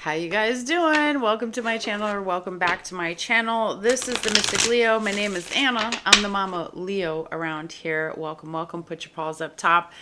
How you guys doing? Welcome to my channel, or welcome back to my channel. This is the Mystic Leo. My name is Anna. I'm the Mama Leo around here. Welcome, welcome. Put your paws up top.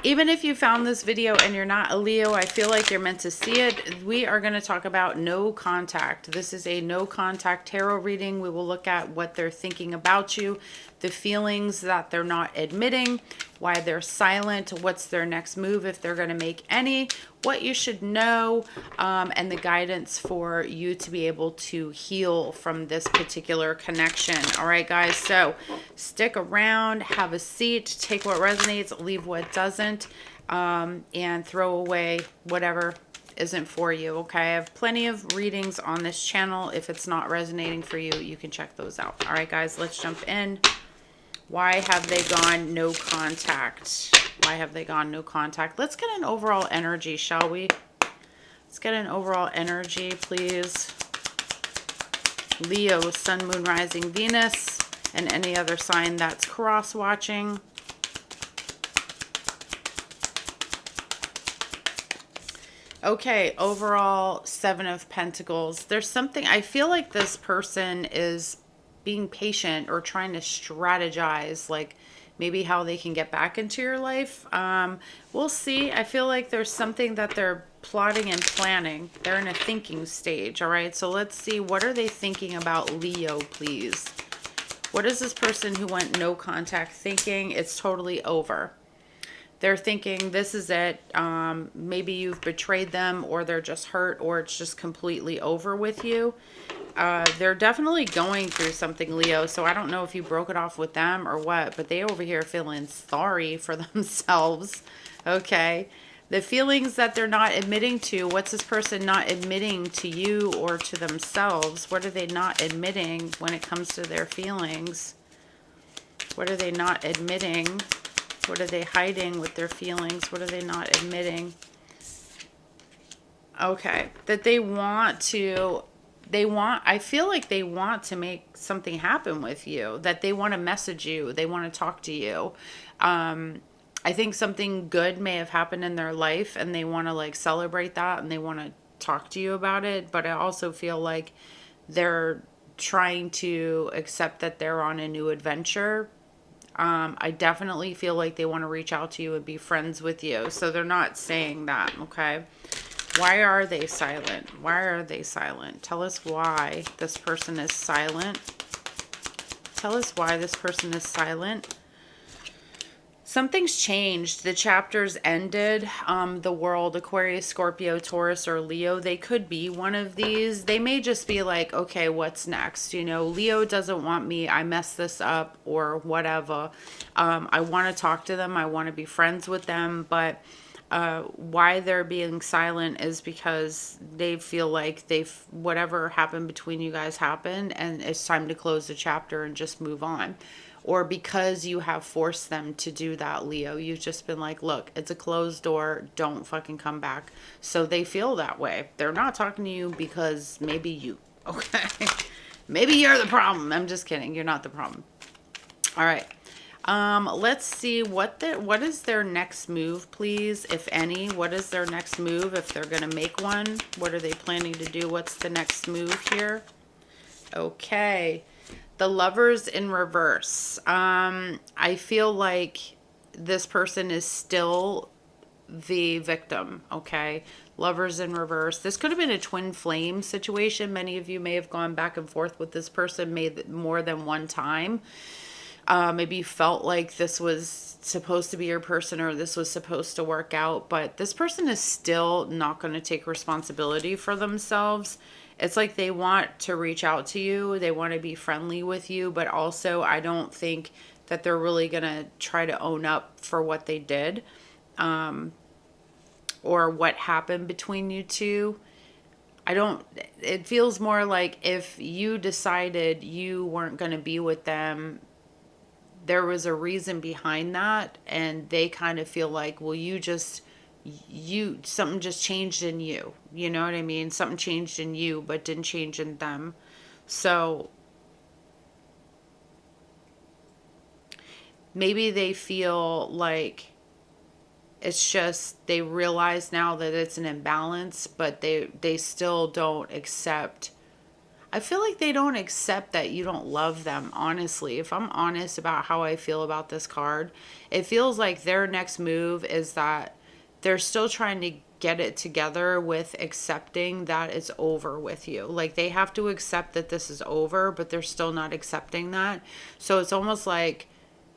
Even if you found this video and you're not a Leo, I feel like you're meant to see it. We are going to talk about no contact. This is a no contact tarot reading. We will look at what they're thinking about you, the feelings that they're not admitting, why they're silent, what's their next move if they're going to make any, what you should know, and the guidance for you to be able to heal from this particular connection. All right, guys, so stick around, have a seat, take what resonates, leave what doesn't, and throw away whatever isn't for you. Okay, I have plenty of readings on this channel. If it's not resonating for you, you can check those out. All right, guys, let's jump in. Why have they gone no contact? Why have they gone no contact? Let's get an overall energy, shall we? Let's get an overall energy, please. Leo, Sun, Moon, Rising, Venus, and any other sign that's cross-watching. Okay, overall, Seven of Pentacles. There's something, I feel like this person is being patient or trying to strategize, like maybe how they can get back into your life. We'll see. I feel like there's something that they're plotting and planning. They're in a thinking stage. All right, so let's see, what are they thinking about Leo, please? What is this person who went no contact thinking? It's totally over. They're thinking this is it. Maybe you've betrayed them, or they're just hurt, or it's just completely over with you. They're definitely going through something, Leo, so I don't know if you broke it off with them or what, but they over here feeling sorry for themselves. Okay, the feelings that they're not admitting to. What's this person not admitting to you or to themselves? What are they not admitting when it comes to their feelings? What are they not admitting? What are they hiding with their feelings? What are they not admitting? Okay, that they want to, I feel like they want to make something happen with you, that they want to message you, they want to talk to you. I think something good may have happened in their life and they want to like celebrate that and they want to talk to you about it. But I also feel like they're trying to accept that they're on a new adventure. I definitely feel like they want to reach out to you and be friends with you. So they're not saying that, okay? Why are they silent? Why are they silent? Tell us why this person is silent. Tell us why this person is silent. Something's changed. The chapters ended. The world, Aquarius, Scorpio, Taurus, or Leo, they could be one of these. They may just be like, okay, what's next? You know, Leo doesn't want me. I messed this up or whatever. I want to talk to them. I want to be friends with them. But why they're being silent is because they feel like whatever happened between you guys happened and it's time to close the chapter and just move on. Or because you have forced them to do that, Leo. You've just been like, look, it's a closed door. Don't fucking come back. So they feel that way. They're not talking to you because maybe you. Okay. Maybe you're the problem. I'm just kidding. You're not the problem. All right. Let's see what is their next move, please, if any. What is their next move if they're going to make one? What are they planning to do? What's the next move here? Okay. The Lovers in reverse. I feel like this person is still the victim, okay? Lovers in reverse. This could have been a twin flame situation. Many of you may have gone back and forth with this person more than one time. Maybe you felt like this was supposed to be your person or this was supposed to work out, but this person is still not going to take responsibility for themselves. It's like they want to reach out to you. They want to be friendly with you, but also I don't think that they're really going to try to own up for what they did, or what happened between you two. It feels more like if you decided you weren't going to be with them, there was a reason behind that, and they kind of feel like, well, something just changed in you. You know what I mean? Something changed in you, but didn't change in them. So maybe they feel like it's just they realize now that it's an imbalance, but they still don't accept. I feel like they don't accept that you don't love them, honestly. If I'm honest about how I feel about this card, it feels like their next move is that they're still trying to get it together with accepting that it's over with you. Like they have to accept that this is over, but they're still not accepting that. So it's almost like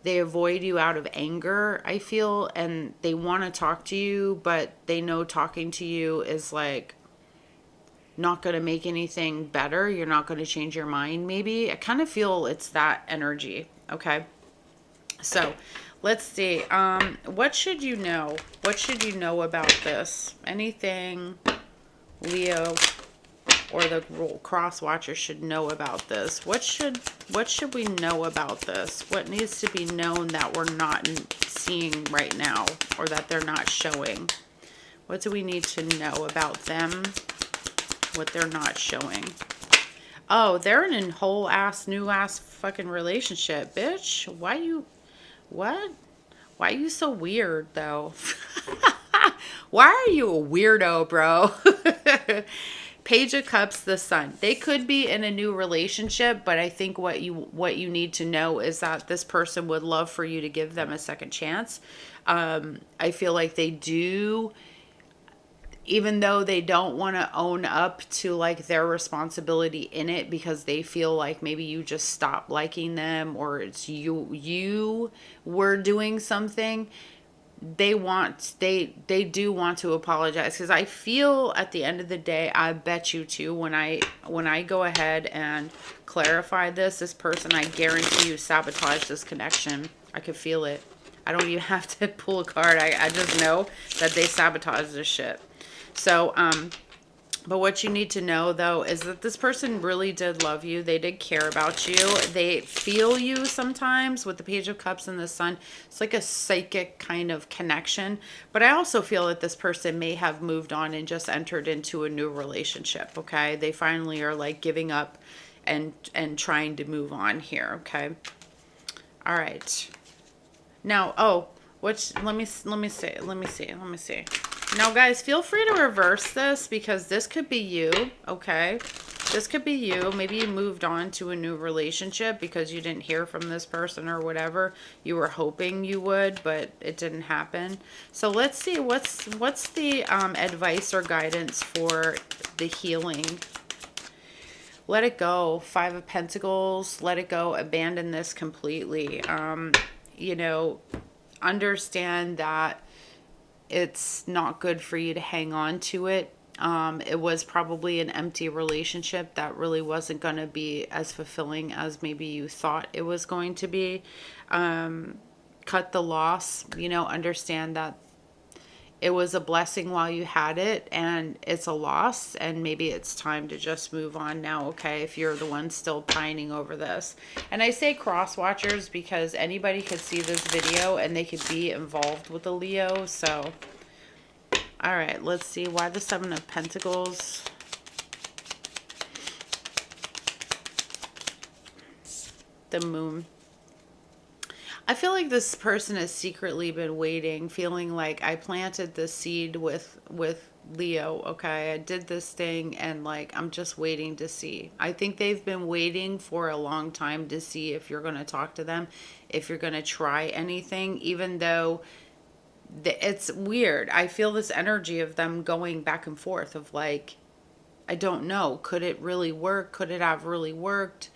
they avoid you out of anger, I feel, and they want to talk to you, but they know talking to you is like not going to make anything better. You're not going to change your mind, maybe. I kind of feel it's that energy. Okay. So let's see. What should you know? What should you know about this? Anything Leo or the cross watcher should know about this? What should we know about this? What needs to be known that we're not seeing right now, or that they're not showing? What do we need to know about them? What they're not showing? Oh, they're in a whole ass new ass fucking relationship, bitch. What? Why are you so weird though? Why are you a weirdo, bro? Page of Cups, the Sun. They could be in a new relationship, but I think what you need to know is that this person would love for you to give them a second chance. I feel like they do, even though they don't want to own up to like their responsibility in it, because they feel like maybe you just stopped liking them, or it's you were doing something. They do want to apologize, because I feel at the end of the day, I bet you too, when I go ahead and clarify this person, I guarantee you sabotage this connection. I could feel it. I don't even have to pull a card. I just know that they sabotage this shit. So, but what you need to know, though, is that this person really did love you. They did care about you. They feel you sometimes with the Page of Cups and the Sun. It's like a psychic kind of connection. But I also feel that this person may have moved on and just entered into a new relationship, okay? They finally are like giving up and trying to move on here, okay? All right. Now, let me see. Now, guys, feel free to reverse this, because this could be you, okay? This could be you. Maybe you moved on to a new relationship because you didn't hear from this person or whatever. You were hoping you would, but it didn't happen. So let's see, what's the advice or guidance for the healing? Let it go. Five of Pentacles. Let it go. Abandon this completely. Understand that it's not good for you to hang on to it. It was probably an empty relationship that really wasn't going to be as fulfilling as maybe you thought it was going to be. Cut the loss, understand that it was a blessing while you had it, and it's a loss, and maybe it's time to just move on now, okay, if you're the one still pining over this. And I say cross watchers because anybody could see this video and they could be involved with a Leo. So all right, let's see why the Seven of Pentacles. The Moon. I feel like this person has secretly been waiting, feeling like I planted the seed with Leo, okay? I did this thing and like I'm just waiting to see. I think they've been waiting for a long time to see if you're going to talk to them, if you're going to try anything, even though it's weird. I feel this energy of them going back and forth of like, I don't know, could it really work? Could it have really worked?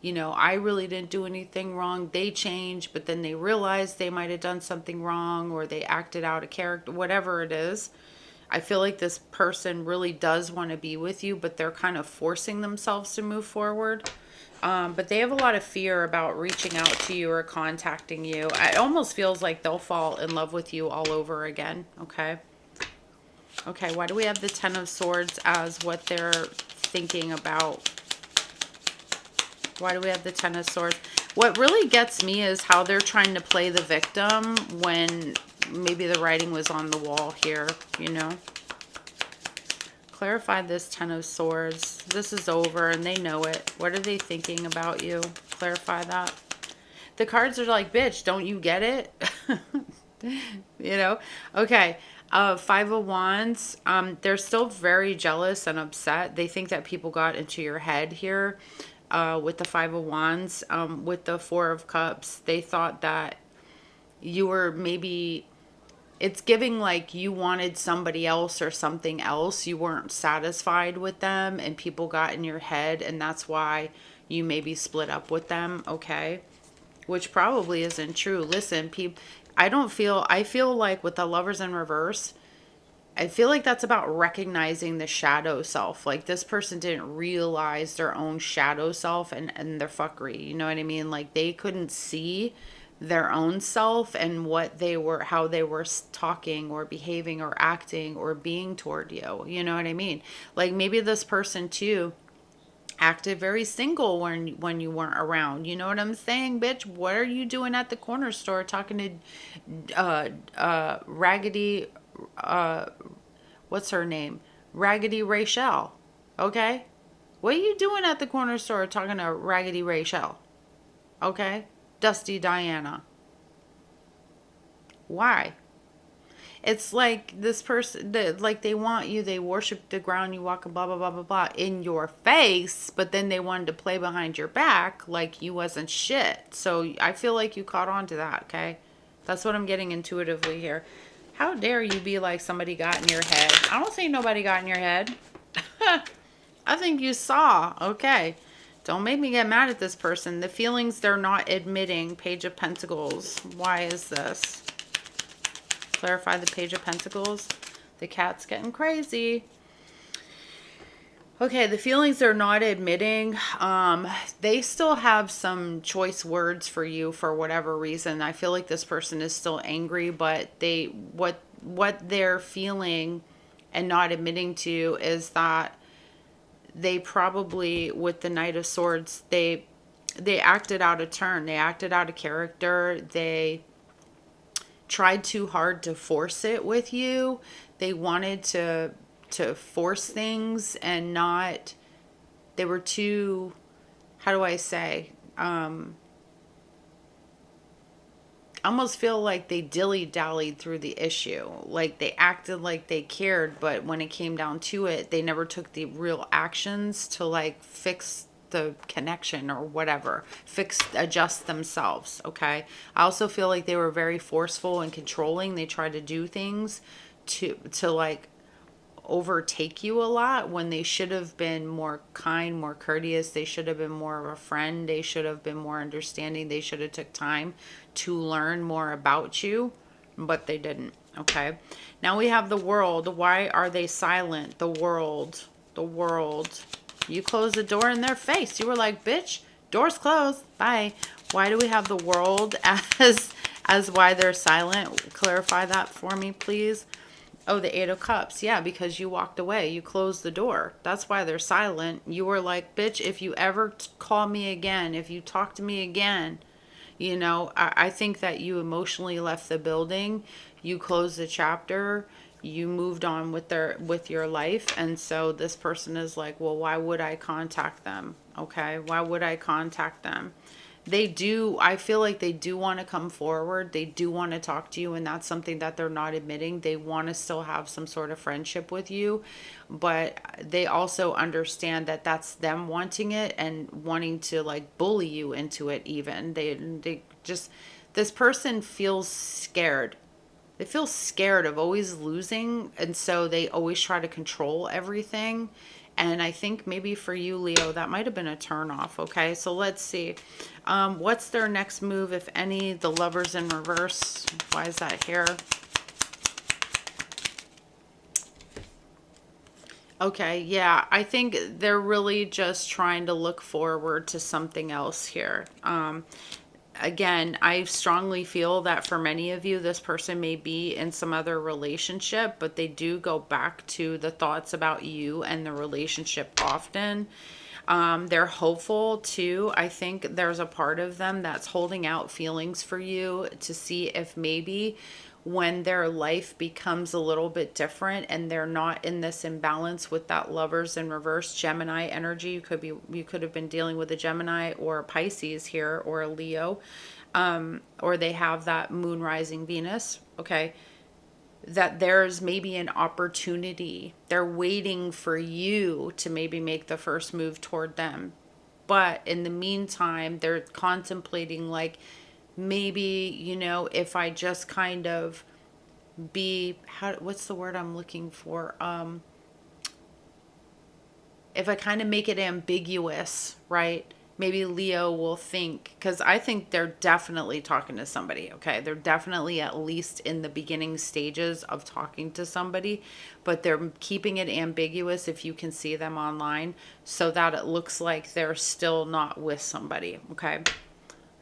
I really didn't do anything wrong. They changed, but then they realized they might have done something wrong, or they acted out a character, whatever it is. I feel like this person really does want to be with you, but they're kind of forcing themselves to move forward. But they have a lot of fear about reaching out to you or contacting you. It almost feels like they'll fall in love with you all over again, okay? Okay, why do we have the Ten of Swords as what they're thinking about? Why do we have the Ten of Swords? What really gets me is how they're trying to play the victim when maybe the writing was on the wall here, Clarify this Ten of Swords. This is over and they know it. What are they thinking about you? Clarify that. The cards are like, bitch, don't you get it? You know? Okay. Five of Wands, they're still very jealous and upset. They think that people got into your head here with the Five of Wands. With the Four of Cups, they thought that you were maybe, it's giving like you wanted somebody else or something else. You weren't satisfied with them and people got in your head, and that's why you maybe split up with them. Okay. Which probably isn't true. Listen, people, I feel like with the Lovers in reverse, I feel like that's about recognizing the shadow self. Like this person didn't realize their own shadow self and their fuckery. You know what I mean? Like they couldn't see their own self and what they were, how they were talking or behaving or acting or being toward you. You know what I mean? Like maybe this person too acted very single when you weren't around. You know what I'm saying, bitch? What are you doing at the corner store talking to Raggedy what's her name? Raggedy Rachel. Okay? What are you doing at the corner store talking to Raggedy Rachel? Okay? Dusty Diana. Why? It's like this person, like they want you, they worship the ground you walk, blah, blah, blah, blah, blah, in your face, but then they wanted to play behind your back like you wasn't shit. So I feel like you caught on to that, okay? That's what I'm getting intuitively here. How dare you be like somebody got in your head? I don't think nobody got in your head. I think you saw, okay? Don't make me get mad at this person. The feelings they're not admitting. Page of Pentacles. Why is this? Clarify the Page of Pentacles. The cat's getting crazy. Okay, the feelings they're not admitting, they still have some choice words for you for whatever reason. I feel like this person is still angry, but what they're feeling and not admitting to is that they probably, with the Knight of Swords, they acted out of turn. They acted out of character. They tried too hard to force it with you. They wanted to force things and not, they were too, how do I say, almost feel like they dilly-dallied through the issue. Like they acted like they cared, but when it came down to it, they never took the real actions to like fix the connection or whatever, adjust themselves. Okay. I also feel like they were very forceful and controlling. They tried to do things to like overtake you a lot when they should have been more kind, more courteous. They should have been more of a friend. They should have been more understanding. They should have took time to learn more about you, but they didn't. Okay. Now we have the World. Why are they silent? The World. You closed the door in their face. You were like, bitch, door's closed. Bye. Why do we have the World as why they're silent? Clarify that for me, please. Oh, the Eight of Cups. Yeah, because you walked away. You closed the door. That's why they're silent. You were like, bitch, if you ever call me again, if you talk to me again, you know, I think that you emotionally left the building. You closed the chapter. You moved on with your life. And so this person is like, well, why would I contact them? Okay. Why would I contact them? I feel like they do want to come forward. They do want to talk to you, and that's something that they're not admitting. They want to still have some sort of friendship with you, but they also understand that that's them wanting it and wanting to like bully you into it even. They just, this person feels scared. They feel scared of always losing, and so they always try to control everything. And I think maybe for you, Leo, that might have been a turnoff. Okay, so let's see. What's their next move, if any? The Lovers in reverse. Why is that here? Okay, yeah, I think they're really just trying to look forward to something else here. Again, I strongly feel that for many of you, this person may be in some other relationship, but they do go back to the thoughts about you and the relationship often. They're hopeful too. I think there's a part of them that's holding out feelings for you to see if maybe when their life becomes a little bit different and they're not in this imbalance with that Lovers in reverse Gemini energy. You could have been dealing with a Gemini or a Pisces here or a Leo. or they have that moon rising Venus, okay, that there's maybe an opportunity. They're waiting for you to maybe make the first move toward them. But in the meantime, they're contemplating, like, maybe, if I just kind of what's the word I'm looking for? If I kind of make it ambiguous, right? Maybe Leo will think, because I think they're definitely talking to somebody, okay? They're definitely at least in the beginning stages of talking to somebody, but they're keeping it ambiguous if you can see them online so that it looks like they're still not with somebody, okay?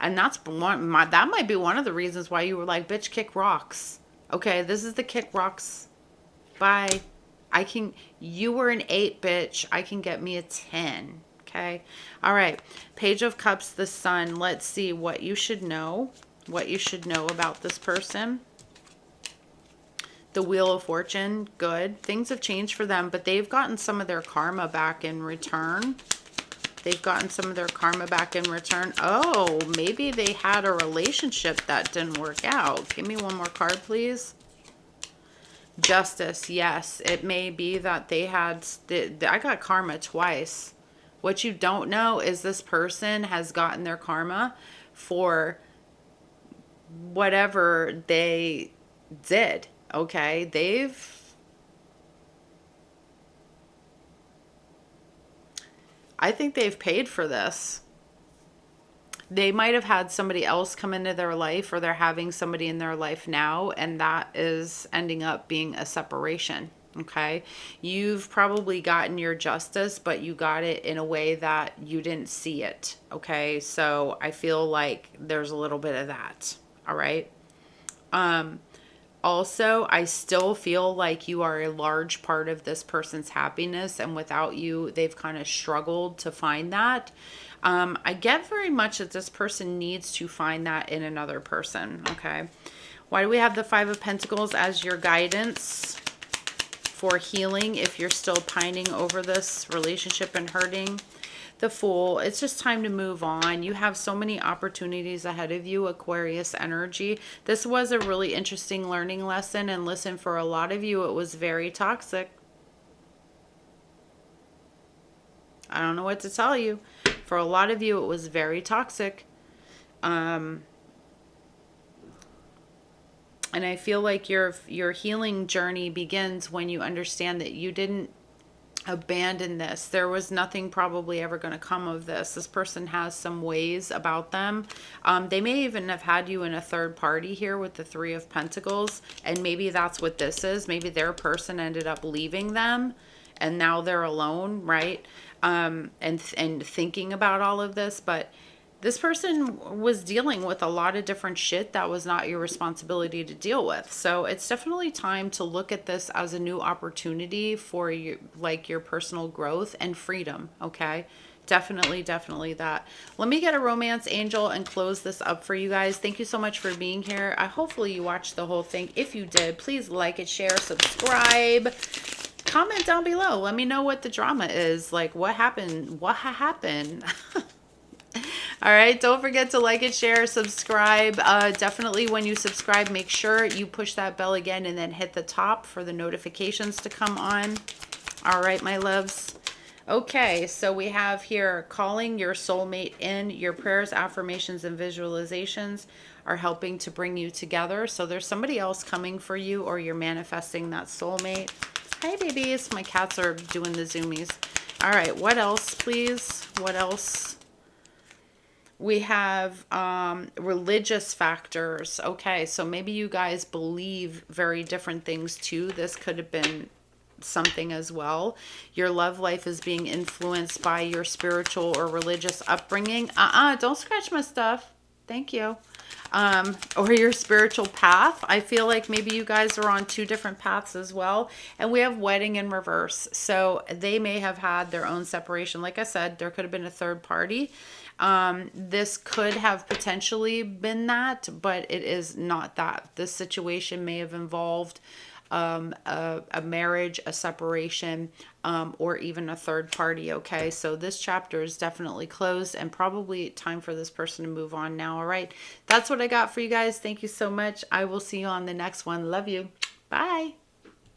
And that might be one of the reasons why you were like, bitch, kick rocks. Okay, this is the kick rocks. Bye. You were an 8, bitch. I can get me a 10. Okay. All right. Page of Cups, the Sun. Let's see what you should know. What you should know about this person. The Wheel of Fortune. Good. Things have changed for them, but they've gotten some of their karma back in return. They've gotten some of their karma back in return. Oh, maybe they had a relationship that didn't work out. Give me one more card, please. Justice. Yes, it may be that they had... I got karma twice. What you don't know is this person has gotten their karma for whatever they did. Okay? I think they've paid for this. They might have had somebody else come into their life, or they're having somebody in their life now, and that is ending up being a separation. Okay. You've probably gotten your justice, but you got it in a way that you didn't see it. Okay. So I feel like there's a little bit of that. All right. Also, I still feel like you are a large part of this person's happiness, and without you, they've kind of struggled to find that. I get very much that this person needs to find that in another person. Okay. Why do we have the Five of Pentacles as your guidance for healing if you're still pining over this relationship and hurting? The Fool. It's just time to move on. You have so many opportunities ahead of you, Aquarius energy. This was a really interesting learning lesson, and listen, for a lot of you, it was very toxic. I don't know what to tell you. For a lot of you, it was very toxic. And I feel like your healing journey begins when you understand that you didn't abandon this. There was nothing probably ever going to come of this. This person has some ways about them. They may even have had you in a third party here with the Three of Pentacles. And maybe that's what this is. Maybe their person ended up leaving them, and now they're alone, right? And thinking about all of this. But this person was dealing with a lot of different shit that was not your responsibility to deal with. So it's definitely time to look at this as a new opportunity for you, like your personal growth and freedom. Okay. Definitely that. Let me get a romance angel and close this up for you guys. Thank you so much for being here. Hopefully you watched the whole thing. If you did, please like it, share, subscribe. Comment down below. Let me know what the drama is. Like, what happened? What happened? All right. Don't forget to like it, share, subscribe. Definitely when you subscribe, make sure you push that bell again and then hit the top for the notifications to come on. All right, my loves. Okay. So we have here calling your soulmate in. Your prayers, affirmations, and visualizations are helping to bring you together. So there's somebody else coming for you, or you're manifesting that soulmate. Hi, babies. My cats are doing the zoomies. All right. What else, please? What else? We have religious factors. Okay. So maybe you guys believe very different things too. This could have been something as well. Your love life is being influenced by your spiritual or religious upbringing. Don't scratch my stuff. Thank you. Or your spiritual path. I feel like maybe you guys are on two different paths as well. And we have wedding in reverse. So they may have had their own separation. Like I said, there could have been a third party. This could have potentially been that, but it is not that. This situation may have involved a marriage, a separation, or even a third party. Okay, so this chapter is definitely closed and probably time for this person to move on now. All right, that's what I got for you guys. Thank you so much. I will see you on the next one. Love you. Bye.